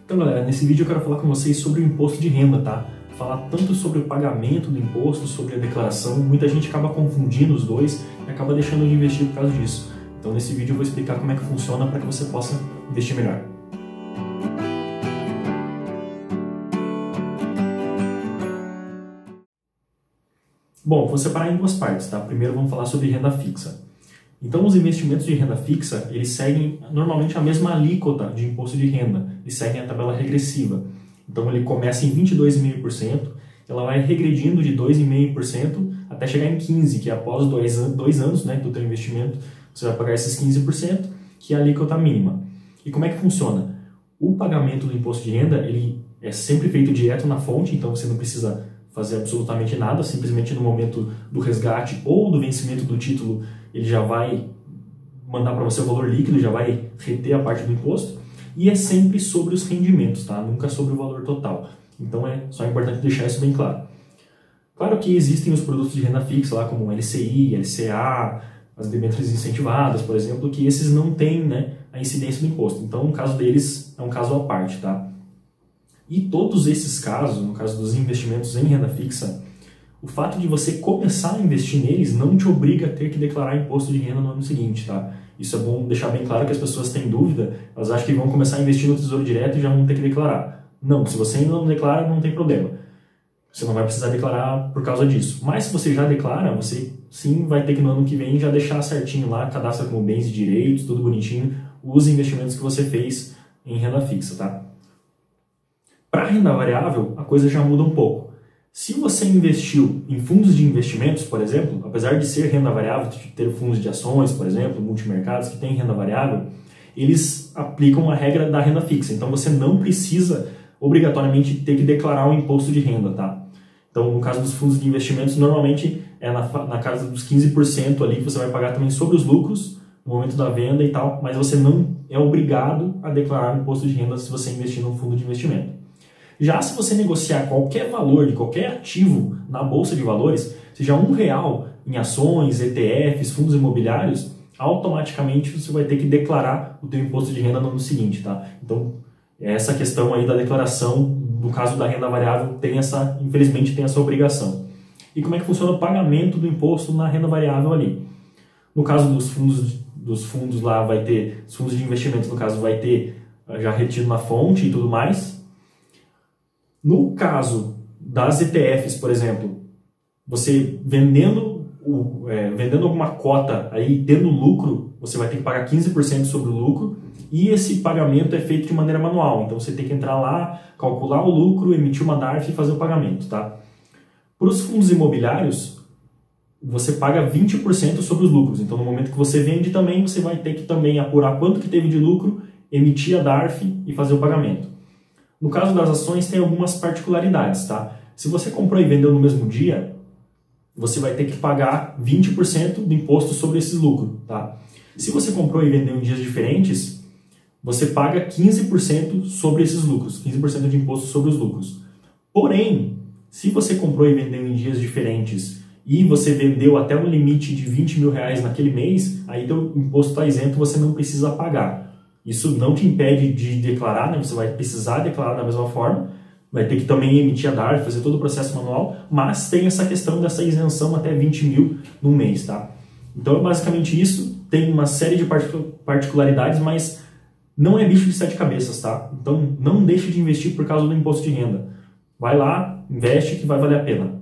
Então, galera, nesse vídeo eu quero falar com vocês sobre o imposto de renda, tá? Falar tanto sobre o pagamento do imposto, sobre a declaração. Muita gente acaba confundindo os dois e acaba deixando de investir por causa disso. Então, nesse vídeo eu vou explicar como é que funciona para que você possa investir melhor. Bom, vou separar em duas partes, tá? Primeiro vamos falar sobre renda fixa. Então, os investimentos de renda fixa, eles seguem normalmente a mesma alíquota de imposto de renda. Eles seguem a tabela regressiva. Então, ele começa em 22,5%, ela vai regredindo de 2,5% até chegar em 15%, que após dois anos, né, do teu investimento, você vai pagar esses 15%, que é a alíquota mínima. E como é que funciona? O pagamento do imposto de renda, ele é sempre feito direto na fonte, então você não precisa fazer absolutamente nada, simplesmente no momento do resgate ou do vencimento do título, ele já vai mandar para você o valor líquido, já vai reter a parte do imposto, e é sempre sobre os rendimentos, tá? Nunca sobre o valor total. Então é só importante deixar isso bem claro. Claro que existem os produtos de renda fixa, lá como LCI, LCA, as debêntures incentivadas, por exemplo, que esses não têm, né, a incidência do imposto. Então, no caso deles, é um caso à parte, tá? E todos esses casos, no caso dos investimentos em renda fixa, o fato de você começar a investir neles não te obriga a ter que declarar imposto de renda no ano seguinte, tá? Isso é bom deixar bem claro que as pessoas têm dúvida, elas acham que vão começar a investir no Tesouro Direto e já vão ter que declarar. Não, se você ainda não declara, não tem problema. Você não vai precisar declarar por causa disso. Mas se você já declara, você sim vai ter que no ano que vem já deixar certinho lá, cadastra como bens e direitos, tudo bonitinho, os investimentos que você fez em renda fixa, tá? Para renda variável, a coisa já muda um pouco. Se você investiu em fundos de investimentos, por exemplo, apesar de ser renda variável, de ter fundos de ações, por exemplo, multimercados que têm renda variável, eles aplicam a regra da renda fixa. Então você não precisa obrigatoriamente ter que declarar o imposto de renda, tá? Então, no caso dos fundos de investimentos, normalmente é na casa dos 15% ali que você vai pagar também sobre os lucros no momento da venda e tal, mas você não é obrigado a declarar o imposto de renda se você investir num fundo de investimento. Já se você negociar qualquer valor de qualquer ativo na bolsa de valores, seja R$1 em ações, ETFs, fundos imobiliários, automaticamente você vai ter que declarar o teu imposto de renda no ano seguinte, tá? Então, essa questão aí da declaração, no caso da renda variável, infelizmente tem essa obrigação. E como é que funciona o pagamento do imposto na renda variável ali? No caso dos fundos lá, vai ter, os fundos de investimento, no caso, vai ter já retido na fonte e tudo mais. No caso das ETFs, por exemplo, você vendendo alguma cota, aí tendo lucro, você vai ter que pagar 15% sobre o lucro, e esse pagamento é feito de maneira manual. Então você tem que entrar lá, calcular o lucro, emitir uma DARF e fazer o pagamento, tá? Para os fundos imobiliários, você paga 20% sobre os lucros. Então no momento que você vende também, você vai ter que também apurar quanto que teve de lucro, emitir a DARF e fazer o pagamento. No caso das ações, tem algumas particularidades, tá? Se você comprou e vendeu no mesmo dia, você vai ter que pagar 20% do imposto sobre esse lucro, tá? Se você comprou e vendeu em dias diferentes, você paga 15% sobre esses lucros, 15% de imposto sobre os lucros. Porém, se você comprou e vendeu em dias diferentes e você vendeu até um limite de R$20 mil naquele mês, aí o imposto está isento, você não precisa pagar. Isso não te impede de declarar, né? Você vai precisar declarar da mesma forma, vai ter que também emitir a DARF, fazer todo o processo manual, mas tem essa questão dessa isenção até 20 mil no mês, tá? Então é basicamente isso, tem uma série de particularidades, mas não é bicho de sete cabeças, tá? Então não deixe de investir por causa do imposto de renda. Vai lá, investe que vai valer a pena.